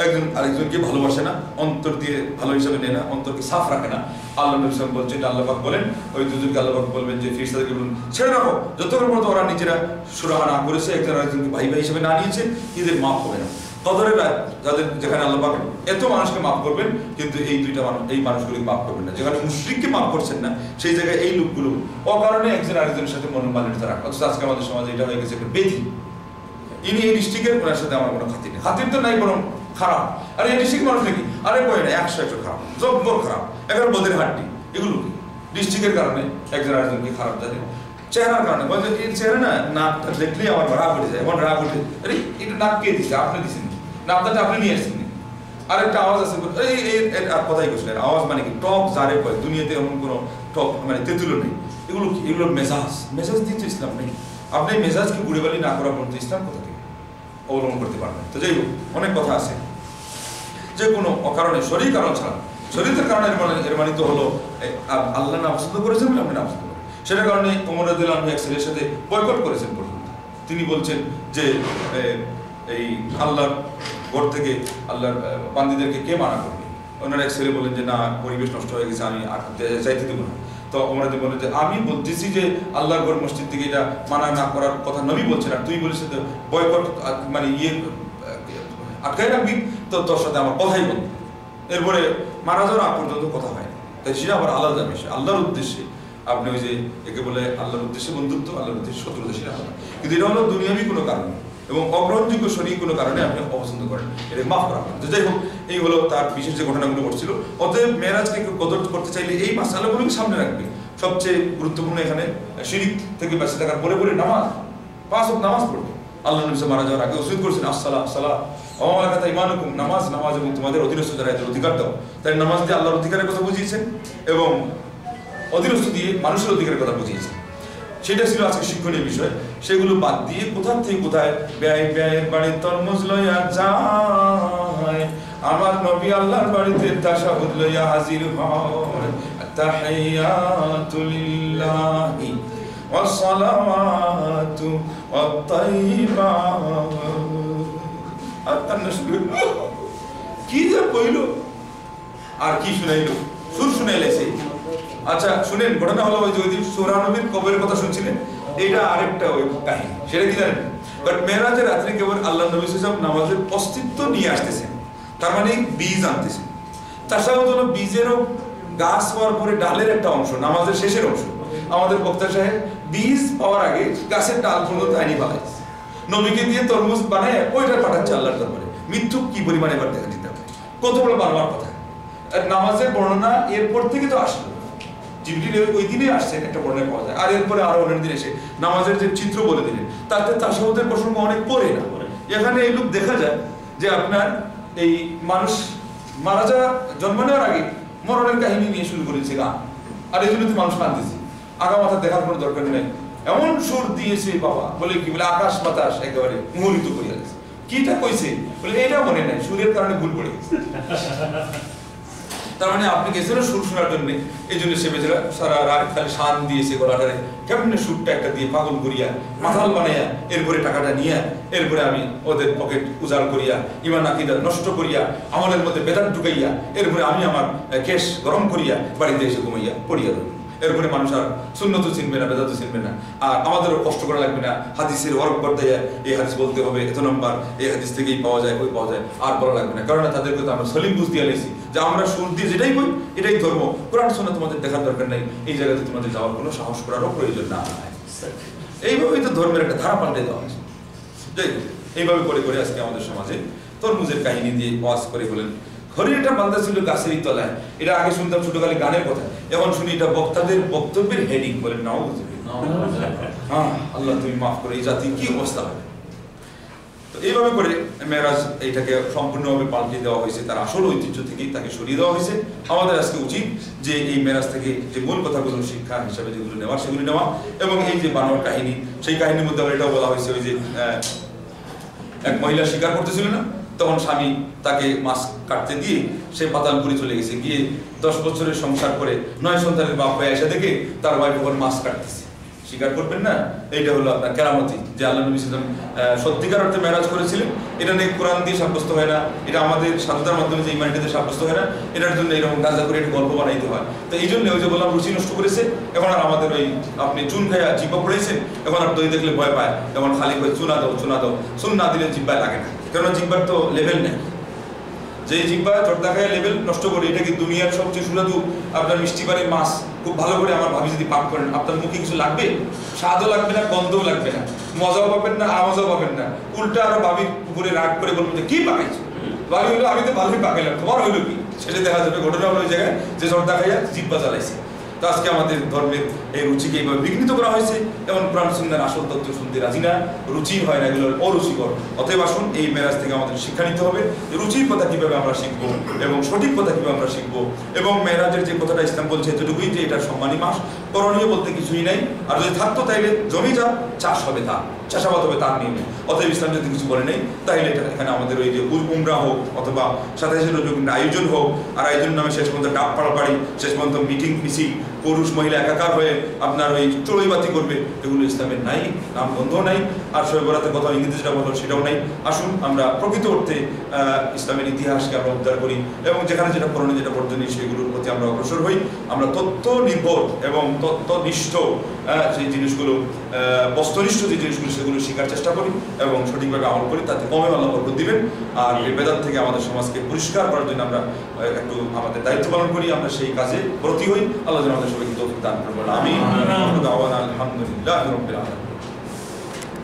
একজন আরেকজনকে ভালোবাসে না অন্তর দিয়ে ভালো হিসাবে নেয় না অন্তরকে সাফ রাখে না আল্লাহ নবী সাল্লাল্লাহু আলাইহি ওয়াসাল্লাম বলছেন আল্লাহ পাক বলেন ওই দুজনকে আল্লাহ পাক বলবেন যে ফেরেশতাদেরকে বলুন ছেড়ে রাখো যতক্ষণ পর্যন্ত ওরা নিজেরা সুরাহা না করেছে একজন আরেকজনকে ভাই হিসেবে না নিয়েছে এদের মাফ হবে না কদরের রাত যাদের যেখানে আল্লাহ পাক এত মানুষকে মাফ করবেন কিন্তু এই দুইটা মানুষ এই মানুষগুলোকে মাফ করবেন না যেখানে মুশরিককে মাফ করছেন না সেই জায়গায় এই লোকগুলো অকারণে একজন আরেকজনের সাথে মনোমালিন্যতা রাখা অথচ আজকে আমাদের সমাজে এটা হয়ে গেছে একটা বেধি ইনি এই ডিস্ট্রিক্টের ওনার সাথে আমার কোনো খাতির নেই খাতির তো নাই বরং খারাপ আর এই ডিস্ট্রিক্ট মানুষ নাকি আরে কই না 100 খারাপ জব্বর খারাপ এখন বদের হাড্ডি এগুলো কি ডিস্ট্রিক্টের কারণে একজন আরেকজনকে খারাপ জানে চেহারার কারণে বলছে এই চেহারা না নাকটা দেখলেই আমার রাগ উঠে যায় এমন রাগ উঠে আরে এটা নাক কে দিচ্ছে আপনি দিচ্ছেন নাকটা আপনি নিয়ে আসছেন আরেকটা আওয়াজ আছে এই আর কথাই করছিলেন আওয়াজ মানে কি টক জারে কয় দুনিয়াতে এমন কোনো টক মানে তেঁতুলো নেই এগুলো কি এগুলো মেজাজ দিচ্ছে ইসলাম নেই আপনি মেজাজকে গুড়েবালি না করা পর্যন্ত ইসলাম কোথা থেকে অবলম্বন করতে পারবেন তো যাই হোক অনেক কথা আছে যে কোনো অকারণে শরীর কারণ ছাড়া শরীরের কারণে এর মানে তো হলো আল্লাহ না পছন্দ করেছেন বলে আপনি না পছন্দ করেন সেটার কারণে ওমর রাদিয়াল্লাহু আনহু এক ছেলের সাথে বয়কট করেছেন পর্যন্ত তিনি বলছেন যে এই আল্লাহর ঘর থেকে আল্লাহর বান্দীদেরকে কে মানা করবে ওনার এক ছেলে বলেন যে না, পরিবেশ নষ্ট হয়ে গেছে, আমি আর যাইতে দেবো না। তো ওমর বলেন যে আমি বলতেছি যে আল্লাহর ঘর মসজিদ থেকে এটা মানা না করার কথা নবী বলছেন, আর তুই বলিস বয়কট মানে আটকাই রাখবি, তো তোর সাথে আমার কথাই বলবো। এরপরে মারা যাওয়ার আগ পর্যন্ত কথা হয় না। তাই সেটা আবার আলাদা বিষয়। আল্লাহর উদ্দেশ্যে আপনি ওই যে একে বলে আল্লাহর উদ্দেশ্যে বন্ধুত্ব, আল্লাহর উদ্দেশ্যে শত্রুতা, সেটা আলাদা। কিন্তু এটা হলো দুনিয়াবি কোনো কারণ এবং অগ্রহণযোগ্য শরীর কোনো কারণে আপনি অপছন্দ করেন, এটা মাফ করা হয়। যাই হোক, এই হলো তার বিশেষ যে ঘটনাগুলো ঘটছিল। অতএব মেরাজকে কেউ কদর করতে চাইলে এই মাসালাগুলোকে সামনে রাখবে। সবচেয়ে গুরুত্বপূর্ণ এখানে শিরিক থেকে বেঁচে থাকার পরে পরে নামাজ, 5 ওয়াক্ত নামাজ পড়বে। আল্লাহ নবী মারা যাওয়ার আগে ওসিয়ত করেছেন আসসালাম সালাহ ওয়ালাকাতা ইমানুকুম, নামাজ নামাজ এবং তোমাদের অধীনস্থ যারা এদের অধিকার দাও। তাই নামাজ দিয়ে আল্লাহর অধিকারের কথা বুঝিয়েছেন এবং অধীনস্থ দিয়ে মানুষের অধিকারের কথা বুঝিয়েছেন। সেটা ছিল আজকে শিক্ষণীয় বিষয়। সেগুলো বাদ দিয়ে কোথা থেকে কোথায় ব্যয়ের বাড়ির তরমুজ লইয়া যায়, আমার নবী আল্লাহর বাড়িতে তাশাহুদ লইয়া হাজির হয়। তাহিয়াতু লিল্লাহি ওয়াস সালাওয়াতু ওয়াত তাইয়্যিবাত। কি যে কইল আর কি শুনাইলো, সুর শুনাইলেছে। আচ্ছা শুনেন, ঘটনা হলো ওই যে ওই দিন সূরা নবীর কবরের কথা শুনছিলেন, এটা আরেকটা ওই কাহিনী। সেটা কি জানেন? বাট মেরাজের রাত্রে কেবল আল্লাহ নবী সাল্লাল্লাহু আলাইহি ওয়াসাল্লাম নামাজের অস্তিত্ব নিয়ে আসতেছেন, তার মানে বীজ আনতেছেন। তাশাহুদ হলো বীজেরও গাছ হওয়ার পরে ডালের একটা অংশ, নামাজের শেষের অংশ। আমাদের বক্তা সাহেব বীজ পাওয়ার আগে গাছের ডাল পর্যন্ত আইনি বানাইছে, নবীকে দিয়ে তরমুজ বানায় ওইটা পাঠাচ্ছে আল্লাহর দরবারে। মৃত্যু কি পরিমাণে এবার দেখা দিতে হবে, কত বড় বানোয়ার কথা। নামাজের বর্ণনা এরপর থেকে তো আসলো, জিবরিল ওই দিনে আসছেন একটা বর্ণনা পাওয়া যায়, আর এরপরে আরো অনেক দিন এসে নামাজের যে চিত্র বলে দিলেন, তাতে তাশাহুদের প্রসঙ্গ অনেক পরে না। এখানে এই লোক দেখা যায় যে আপনার এই মানুষ মারা যাওয়া জন্ম নেওয়ার আগে মরণের কাহিনী নিয়ে শুরু করেছে গান, আর এই জন্য তো মানুষ কাঁদতেছে। আগা মাথা দেখার কোনো দরকার নেই, এমন সুর দিয়েছে বাবা, বলে কি বলে আকাশ বাতাস একেবারে মুহরিত করিয়া গেছে। কিটা কইছে বলে এটা মনে নাই, সুরের কারণে ভুল পড়ে গেছে। তার মানে আপনি গেছিল সুর শোনার জন্য, এই জন্য সে বেচারা সারা রাত খালি শান দিয়েছে গলাটারে, কেমনে সুরটা একটা দিয়ে পাগল করিয়া মাথাল বানাইয়া এরপরে টাকাটা নিয়ে এরপরে আমি ওদের পকেট উজাড় করিয়া ইমান আকীদা নষ্ট করিয়া আমলের মধ্যে বেদাত ঢুকাইয়া এরপরে আমি আমার কেশ গরম করিয়া বাড়িতে এসে ঘুমাইয়া পড়িয়া রইল। এরপরে মানুষ আর সুন্নতও চিনবে না, বেদাতও চিনবে না, আর আমাদেরও কষ্ট করা লাগবে না। হাদিসের ওয়ার্ক করতে যায়, এই হাদিস বলতে হবে এত নম্বর, এই হাদিস থেকেই পাওয়া যায়, ওই পাওয়া যায়, আর বলা লাগবে না। কারণ তাদেরকে তো আমরা সলিম বুঝ দিয়ে লেছি যে আমরা সুর দিয়ে যেটাই বই এটাই ধর্ম, কোরআন সুন্নাহ তোমাদের দেখার দরকার নাই, এই জায়গাতে তোমাদের যাওয়ার কোনো সাহস করারও প্রয়োজন না। এইভাবেই তো ধর্মের একটা ধারা পাল্টে দেওয়া হয়েছে। যাই হোক, এইভাবে করে করে আজকে আমাদের সমাজে তরমুজের কাহিনী দিয়ে ওয়াজ করে বলেন হরিণটা বান্ধা ছিল গাছেরই তলায়। এটা আগে শুনতাম ছোটকালে গানের কথা, এখন শুনি এটা বক্তাদের বক্তব্যের হেডিং। বলেন নাও, হ্যাঁ আল্লাহ তুমি মাফ করে, এই জাতি কি অবস্থা হবে। তো এইভাবে করে মেরাজ এইটাকে সম্পূর্ণভাবে পাল্টে দেওয়া হয়েছে, তার আসল ঐতিহ্য থেকেই তাকে সরিয়ে দেওয়া হয়েছে। আমাদের আজকে উচিত যে এই মেরাজ থেকে যে মূল কথাগুলো শিক্ষা হিসাবে যেগুলো নেওয়া সেগুলো নেওয়া, এবং এই যে বানোয়ার কাহিনী, সেই কাহিনীর মধ্যে আবার এটাও বলা হয়েছে ওই যে এক মহিলা শিকার করতেছিল না, তখন স্বামী তাকে মাছ কাটতে দিয়ে সে পাতালপুরে চলে গেছে, গিয়ে 10 বছরের সংসার করে 9 সন্তানের বাপ হয়ে এসে দেখে তার ওয়াইফ ওখানে মাছ কাটতেছে। স্বীকার করবেন না? এইটা হলো আপনার কেরামতি, যে আল্লাহ নবী সাল্লাল্লাহু আলাইহি ওয়াসাল্লাম সত্যিকার অর্থে মেরাজ করেছিলেন। এটা নিয়ে কোরআন দিয়ে সাব্যস্ত হয় না, এটা আমাদের সাধুতার মাধ্যমে যে ইমানিটিতে সাব্যস্ত হয় না, এটার জন্য এরকম গাঁজা করে একটা গল্প বানাইতে হয়। তো এই জন্য ওই যে বললাম রুচি নষ্ট করেছে। এখন আর আমাদের ওই আপনি চুন খাইয়া জিব্বা পড়েছেন, এখন আর দই দেখলে ভয় পায়, এখন খালি করে চুনা দাও চুনা দাও, চুন না দিলে জিব্বায় লাগে না, কেন জিব্বার তো লেভেল নেই। যে জিব্বা চর্দা খায় লেভেল নষ্ট করে, এটা কি দুনিয়ার সবচেয়ে সুস্বাদু আপনার মিষ্টি পানির মাছ খুব ভালো করে আমার ভাবি যদি পাক করেন, আপনার মুখে কিছু লাগবে? স্বাদও লাগবে না, গন্ধও লাগবে না, মজাও পাবেন না, আওয়াজও পাবেন না। উল্টা আরো ভাবির উপরে রাগ করে বলবেন যে কি পাকাইছো, ভাবি হইলো আমি তো ভালোই পাকাইলাম, তোমার হইলো কি? সেটা দেখা যাবে। ঘটনা হলো ওই জায়গায় যে চর্দা খাইয়া জিব্বা চালাইছে। তো আজকে আমাদের ধর্মের এই রুচিকে এইভাবে বিঘ্নিত করা হয়েছে, এবং কোরআন সুন্নাহর আসল তথ্য শুনতে রাজি না, রুচি হয় না, এগুলো অরুচিকর। অতএব আসুন এই মেরাজ থেকে আমাদের শিক্ষা নিতে হবে, রুচির কথা কিভাবে আমরা শিখবো এবং সঠিক কথা কিভাবে আমরা শিখবো। এবং মেরাজের যে কথাটা ইসলাম বলছে এতটুকুই, যে এটা সম্মানী মাস, করণীয় বলতে কিছুই নাই। আর যদি থাকতো তাইলে জমি যা চাষ হবে, তা চাষাবাদ হবে তার নিয়মে। অতএব ইসলাম যদি কিছু বলে নেই, তাহলে এটা এখানে আমাদের ওই যে উমরা হোক অথবা 27 রজব আয়োজন হোক, আর আয়োজন নামে শেষ পর্যন্ত ডাক পাড়াপাড়ি, শেষ পর্যন্ত মিটিং মিছিল, পুরুষ মহিলা একাকার হয়ে আপনার ওই চড়ুইবাতি করবে, এগুলো ইসলামের নাই, নাম বন্ধ নাই। আর শবে বরাতের কথা ইংরেজি যেটা বলো সেটাও নাই। আসুন আমরা প্রকৃত অর্থে ইসলামের ইতিহাসকে আমরা উদ্ধার করি এবং যেখানে যেটা করণীয় যেটা বর্জনীয় সেগুলোর প্রতি আমরা অগ্রসর হই। আমরা তথ্য নির্ভর এবং তথ্যনিষ্ঠ যে জিনিসগুলো, বস্তুনিষ্ঠ যে জিনিসগুলো সেগুলো শেখার চেষ্টা করি এবং সঠিকভাবে আমল করি, তাতে কমে আল্লাহ বরকত দিবেন। আর এই বেদাত থেকে আমাদের সমাজকে পরিষ্কার করার জন্য আমরা একটু আমাদের দায়িত্ব পালন করি, আমরা সেই কাজে ব্রতী হই। আল্লাহ যেন আমাদের সবাইকে তৌফিক দান করবেন। আমিন। আলহামদুলিল্লাহ রাব্বিল আলামিন।